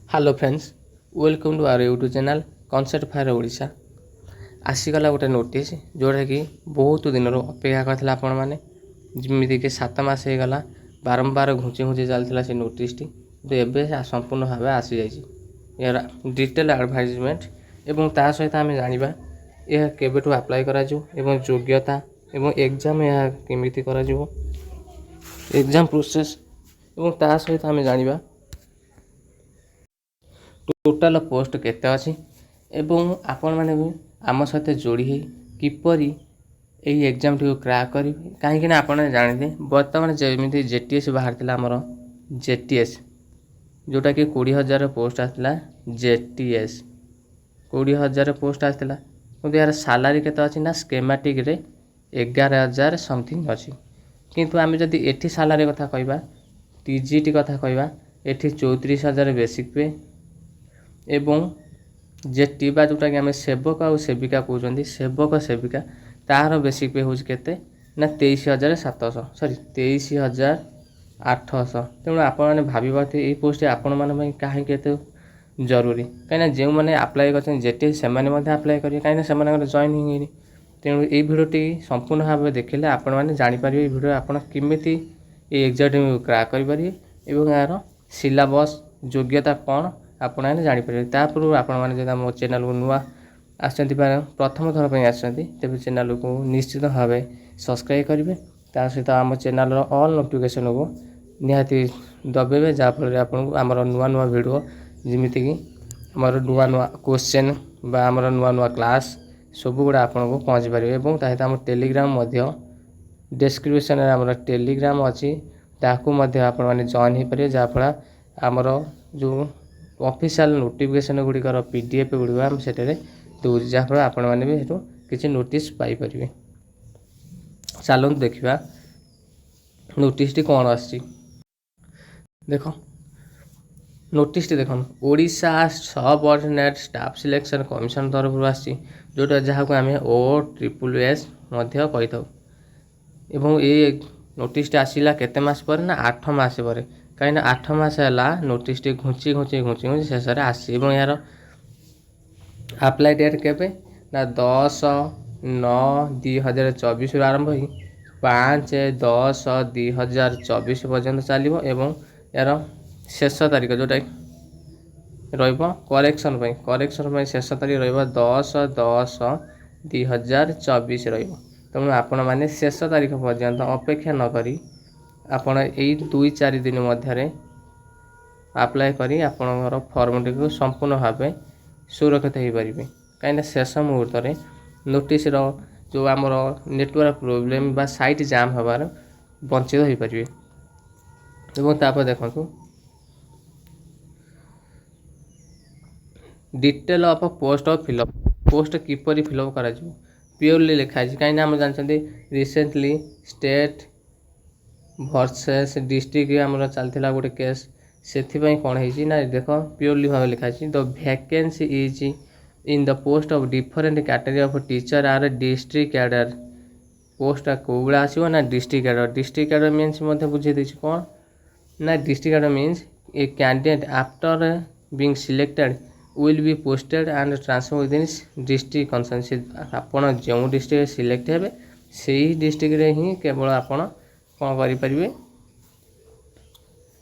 Hello friends, welcome to our YouTube channel concept fire Odisha. आसीगला गोटे notice जोटा कि बहुत दिन अपेक्षा करथिला आपण माने, जमिति कि 7 मास हो गला बारंबार घुंची घुंची चलता से नोटिस तो एवं संपूर्ण भाव आसी जाइए यार डिटेल एडवर्टाइजमेंट एवं ता सहित आम जाना यह केबेठू अप्लाई करा एवं योग्यता एवं एग्जाम यह केमिति करा एग्जाम प्रोसेस एवं ता सहित आम जाना टोटाल पोस्ट केते अछि एवं आपण माने भी आम सहित जोड़ी किपरि यही एग्जाम टी क्रैक करेंगे कहीं आपड़ जानते बर्तमान जमी जेटीएस बाहर आमर जेटीएस जोटा कि 20,000 पोस्ट आसला जेटीएस 20,000 पोस्ट आसला कि यार सालारी केते अछि ना स्केमेटिक रे 11,000 समथिंग अछि किंतु आम जदि एठी सालारी कथा कहबा टीजीटी कथा कहबा एठी 34,000 बेसिक पे एवं जेटी बा जोटा कि आम सेवक आ सेविका कहते सेवक सेविका तार बेसिक पे होके 23,700 सॉरी 23,800 तेणु आपने भावी ये पोस्ट आपण मैंने कहीं जरूरी कहीं जो मैंने आप्लाय कर जेटी से आप्लाय करेंगे कहीं जॉइन ही तेणु ये भिडटी संपूर्ण भाव देखिले आपण मैंने जापर ये भिडियो आप केमी एग्जाम क्रैक करेंगे यार सिलेबस योग्यता कौन आपण मैंने जापर तापूर्व आपने मो चैनल को नुआ आसती प्रथम थर पर आसती तेज चैनल को निश्चित भाव सब्सक्राइब करेंगे सहित आम चैनल ऑल नोटिफिकेशन को निहाती दबेबे जहाँफल आपको आमर नुआ नुआ वीडियो जमीती कि आमर नुआ नुआ क्वेश्चन बा आमर नुआ नुआ क्लास सब गुड़ा आपको पहुँची पारे और सहित आम टेलीग्राम डिस्क्रिप्शन में आमर टेलीग्राम अच्छी ताकू आप जॉइन हो पारे जहाँफल आमर जो ऑफिशियल नोटिफिकेशन गुड़िकर पीडीएफ गुड़िक आम से दूर जहाँफल आपण मैंने भी किसी नोटिस पाइपर चलते देखा नोटिस टी कौन आसी देख नोटिस देख Odisha subordinate staff selection commission तरफ आसी जोटा जहाँ को आम OSSS कही था एवं ये नोटिस आसला केते मास पर ना 8 मास पर कहीं 8 मास है नोटिस घुंची घुंची घुंची घुंची शेष आसी यार अप्लाई डेट केबे ना 10/9/2024 आरंभ हो 5/10/2024 पर्यंत चलो एवं यार शेष तारीख जोटा करेक्शन शेष तारीख रही 10/10/2024 तेणु आपण मैंने शेष तारीख पर्यंत अपेक्षा न करी आपण यही 2-4 दिन मध्य अप्लाई करी आपणकर फॉर्म टी संपूर्ण भाव सुरक्षित हो पारे कहीं शेष मुहूर्त में नोटिस जो आमर नेटवर्क प्रोब्लेम बा साइट जाम हबार वंचित हो पारे तापर देखो detail of post of fill up post किपरि फिलअप करा प्योरली लिखाई कहीं आम जानते रिसेंटली स्टेट वर्सेस डिस्ट्रिक्ट आमर चलता गोटे केस से कौन है ना देख प्योरली भाव लिखाई the vacancy is in the post of different category of teacher are district cadre post कौड़ा आसो ना डिस्ट्रिक्ट कैडर मीन्स बुझे दी कौन ना district cadre means a candidate after being selected will be posted and transfer within district concern आपड़ जो district select हे से ही डिस्ट्रिक्ट ही केवल आपड़ कौन करें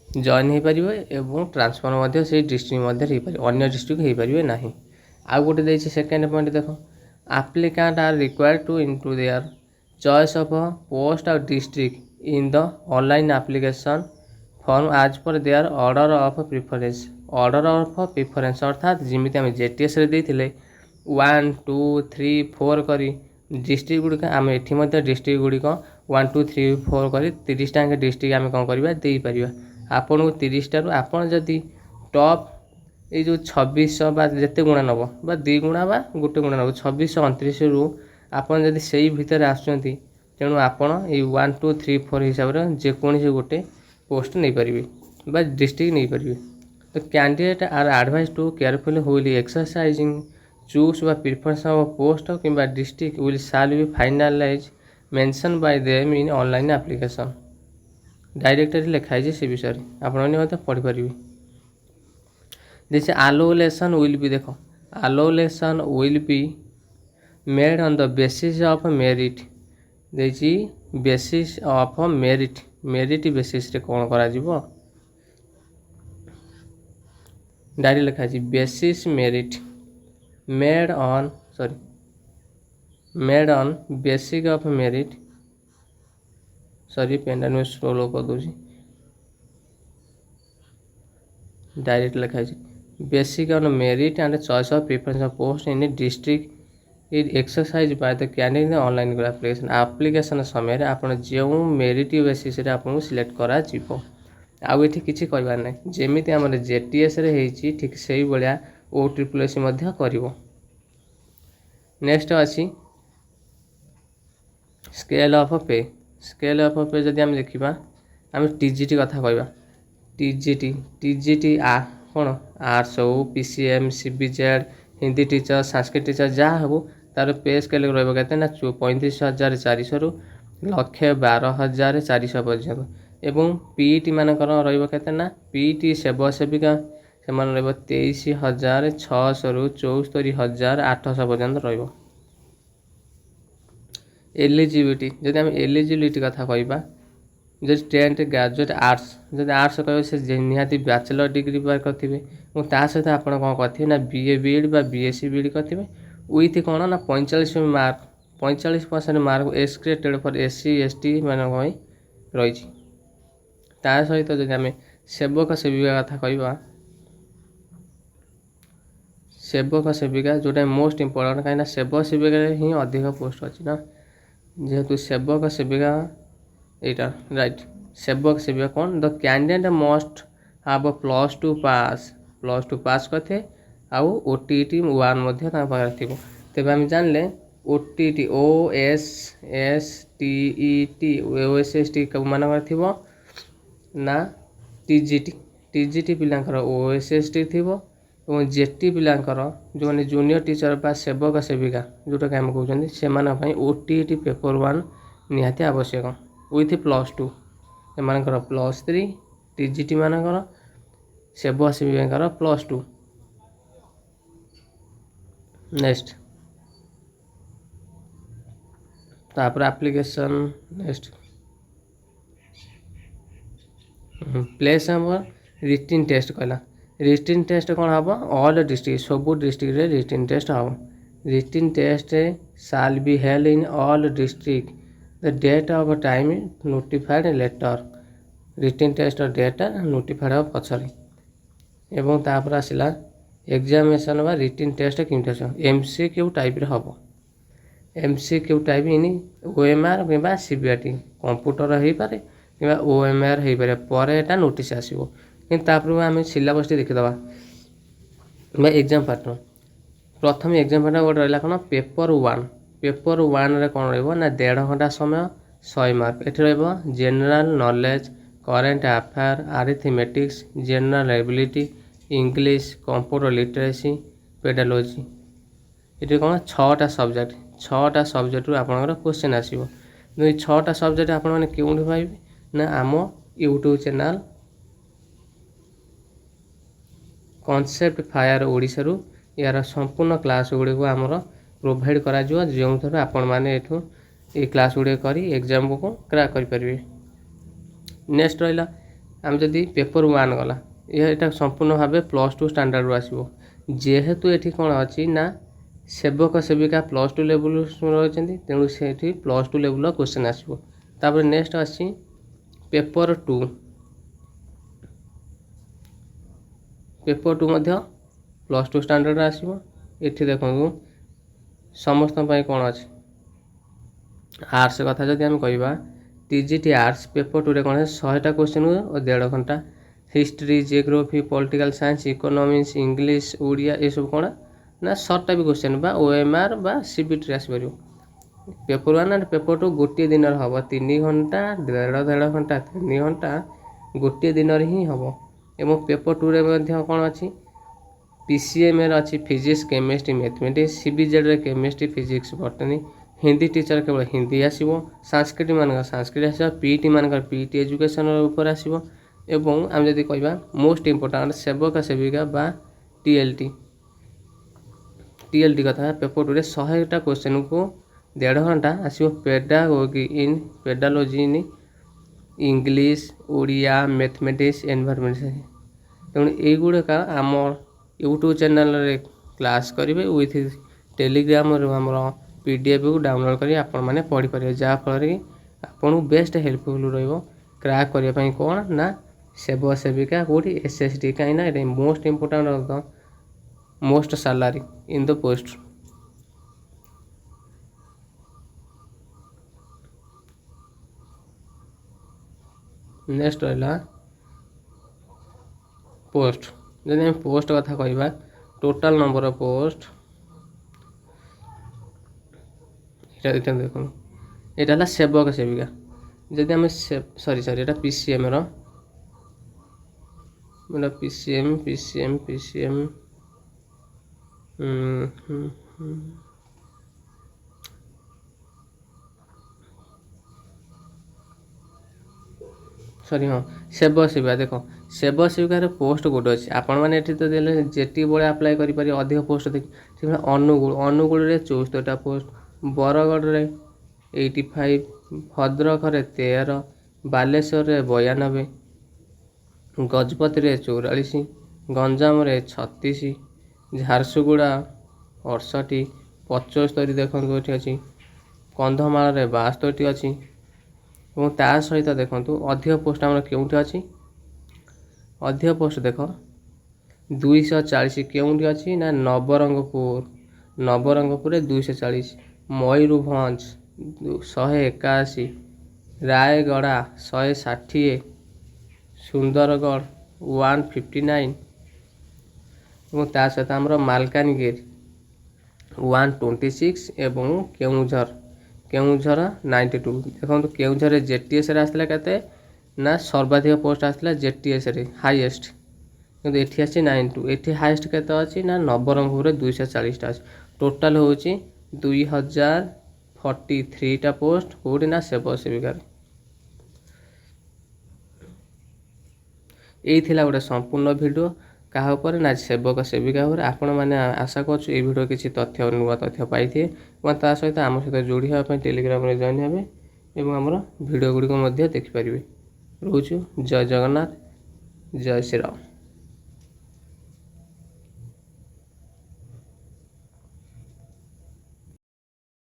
जॉइन हो पारे और ट्रांसफर से डिस्ट्रिक्ट अन्य डिस्ट्रिक्ट हो पारे ना आउ गोटे देखिए सेकेंड पॉइंट देख applicant are required to into their choice of post और district in the online application form आज पर देयर ऑर्डर ऑफ प्रिफरेंस अर्थात जमी आम जेटीएस 1 2 3 4 करी डिस्ट्रिक्ट गुड़िक आम ये डिस्ट्रिक्ट गुड़िक 1 2 3 4 कर 30 टाँग डिस्ट्रिक्ट आम कौन करवा देपर आपन को 30 टारू आपन जदि टॉप ये जो 2600 बा जिते गुणा नब बा 2 गुणा बा गोटे गुणा नब 2629 रु आपन जदि सही भितर आसुचंती तेणु आपन ये 1 2 3 4 हिसाब से जेकोसी गोटे पोस्ट नहीं पारे बा डिस्ट्रिक्ट नहीं पारे तो candidate are advise to carefully while exercising choose बा प्रिफरेंस ऑफ पोस्ट कि district will shall be finalise mention by them in online application directly लिखाई से विषय आपने पढ़ी पारे दिस अलोलेसन विल बी देख allocation will be made on the basis of merit देखिए basis of merit merit basis रे कौन करा जीवो डायरेक्ट लिखा है basis merit made on made on basic of merit sorry pen में स्लो कर दूसरी डायरेक्ट लिखा है basic on merit and choice of preference of post in district is exercise by the candidate online application application समय आप जो merit basis आपको select करा जीवो आउ ये किसी कहबार ना जमी आम जेटीएस ठीक से भाया OSSC कर नेक्स्ट अच्छी स्केल ऑफ पे जदि आम देखा आम टीजीटी कथा कहवा टीजीटी कौन आर्ट्स हो PCM CBZ Hindi teacher Sanskrit teacher जहाँ हो तार पे स्केल रही ना 35,400 रु 1,12,400 पर्यटन एवं पीईटी मानकर रही ना पीईटी सेवा सेविका से 23,600 रु 74,800 पर्यटन रही एलिजिबिलिटी जदि आम एलिजिबिलिटी कथा कहवा जब 10th ग्रेजुएट आर्ट्स कह से निहाती बैचलर डिग्री पार करेंगे और ता सहित आप कौन करेंगे ना BA BEd बा BSc BEd करेंगे विथ कौन ना 45 mark 45% mark excreted for SC ST मान रही ता सहित जब आम सेवक सेविका कथा कहवा सेवक सेविका जोटा मोस्ट इम्पोर्टेंट कहीं सेवक सेविका ही अधिक पोस्ट अच्छी ना जेहेतु सेवक सेविका यहाँ राइट सेवक सेविका कौन द कैंडिडेट मस्ट हाव +2 पास करते आउ OTT 1 थी तेज आम जानले OTT OSST मान थी ना टीजीटी पिलांकर OSST थी और जेटी पिलांकर जो मैंने जूनियर टीचर बा सेवक सेविका जोटा कि आम कहते से OTT पेपर 1 निहाती आवश्यक विथ +2 एमानकर +3 टीजीटी मानकर सेवा सेविकार +2 नेक्स्ट तापर एप्लिकेशन नेक्स्ट प्लेस हमर रिटिन टेस्ट कहला रिटिन टेस्ट कौन हम ऑल डिस्ट्रिक्ट सब डिस्ट्रिक्ट रे रिटिन टेस्ट हम written test shall be held in all district the date of time notified later written test date notified हम पछरे एवं तापर आसला एग्जामिनेशन बा रिटिन टेस्ट केमती MCQ टाइप रे हम MCQ टाइप इन OMR कि CBRT कंप्यूटर हो पारे कि OMR हो पारे पर एटा नोटिस आसो कि आम सिलेबस देखीदे एग्जाम पैटर्न प्रथम एग्जाम पैटर्न गोटे रहा कौन पेपर 1 रे कौन रहा 1.5 घंटा समय 100 मार्क ये रहा general knowledge current affair arithmetics general ability English computer literacy pedagogy ये कौन 6टा सब्जेक्ट आपंकर क्वेश्चन आसो 6टा सब्जेक्ट आपने क्यों पाइबे ना आम YouTube channel concept fire Odisha रु यार संपूर्ण क्लास गुड़ी को आमर प्रोवाइड करा जो थर आपण मैंने ये क्लास गुड़ी कर एग्जाम को क्रैक करेंगे नेक्स्ट रहा आम जदि पेपर 1 गला यहाँ संपूर्ण भाव +2 स्टैंडर्ड आसो जेहेतु ये कौन अच्छी ना सेवक सेविका +2 लेवल रही तेणु से +2 लेवल क्वेश्चन आसो तापर नेक्स्ट आसी पेपर 2 +2 स्टैंडर्ड आसो ये देखो समस्त कौन अच्छे आर्ट्स कथा जब आम कह टीजीटी आर्ट्स पेपर 2 रे कौन 100टा क्वेश्चन हुए और 1.5 घंटा history geography political science economics English Odia ये सब कौन ना 100टा भी क्वेश्चन बा OMR बा CBT आसपर पेपर 1 एंड पेपर 2 गोटे दिन हम 3 घंटा 1.5 घंटा 3 घंटा गोटे दिन ही हम एवं पेपर 2 रे कौन अच्छी PCM अच्छी फिजिक्स केमिस्ट्री मैथमेटिक्स CBZ रे chemistry physics botany Hindi teacher केवल हिंदी आसो संस्कृत मान संस्कृत आस PET मान PET एजुकेशन ऊपर आसो एवं आम जब कह मोस्ट इम्पोर्टाट सेवक सेविका बा TLT କଥା पेपर 2 रे 100टा क्वेश्चन को 1.5 घंटा आसो pedagogy in English Odia mathematics environment तेणु युगुड़ाक आम यूट्यूब चैनल रे क्लास करेंगे विथ टेलीग्राम आम PDF को डाउनलोड कर आपण मैंने पढ़ी पारे जहाँफल कि आपको बेस्ट हेल्पफुल क्रैक करने कौन ना सेवा सेविका कौटी SSD कहीं most important of the most salary in the post. Next रहा पोस्ट जब पोस्ट कथा कहवा टोटाल नंबर ऑफ पोस्ट देखो यहाँ सेवक सेविका जदि आम सॉरी एटा PCM रो PCM सॉरी हाँ सेवा सेविका देख सेवा सेविकार पोस्ट गोटे अच्छे आपण मैंने तो देले जेटी बड़े आप्लाय करें अधिक पोस्ट देखिए अनुगुल 74टा पोस्ट बरगढ़ रे 85 भद्रक रे 13 बालेश्वर रे 92 गजपति रे 44 गंजाम रे 36 झारसुगुड़ा 68 75 देखो ये अच्छी कंधमाल रे 62 अच्छी और ता सहित देखो अधिक पोस्ट आम के अच्छी अधिक पोस्ट देख 240 के अच्छी ना नवरंगपुर 240 मयूरभंज 181 रायगड़ा 160 सुंदरगढ़ 159 और ता सहित आमर मालकानगिरी 126 एवं केउझर 92 देखो केउझर JTS आसला के ना सर्वाधिक पोस्ट आसला JTS रे हाईएस्ट किंतु एठी आसी 92 एठी हाईएस्ट केते अछि ना नवरंगपुर 240 टा टोटल होची 2043 टा पोस्ट कोडी ना सेवा सेविकार एई थिला गोटे संपूर्ण वीडियो कहा ऊपर ना सेवक सेविका ऊपर आपण मैंने आशा करूँ ये वीडियो किसी तथ्य नुआ तथ्य पाई ता सहित आम सहित जोड़ी हाँपाई टेलीग्राम में जॉइन हे और आमर वीडियो गुड़िक देखिपारे रोचु जय जगन्नाथ जय श्री राम।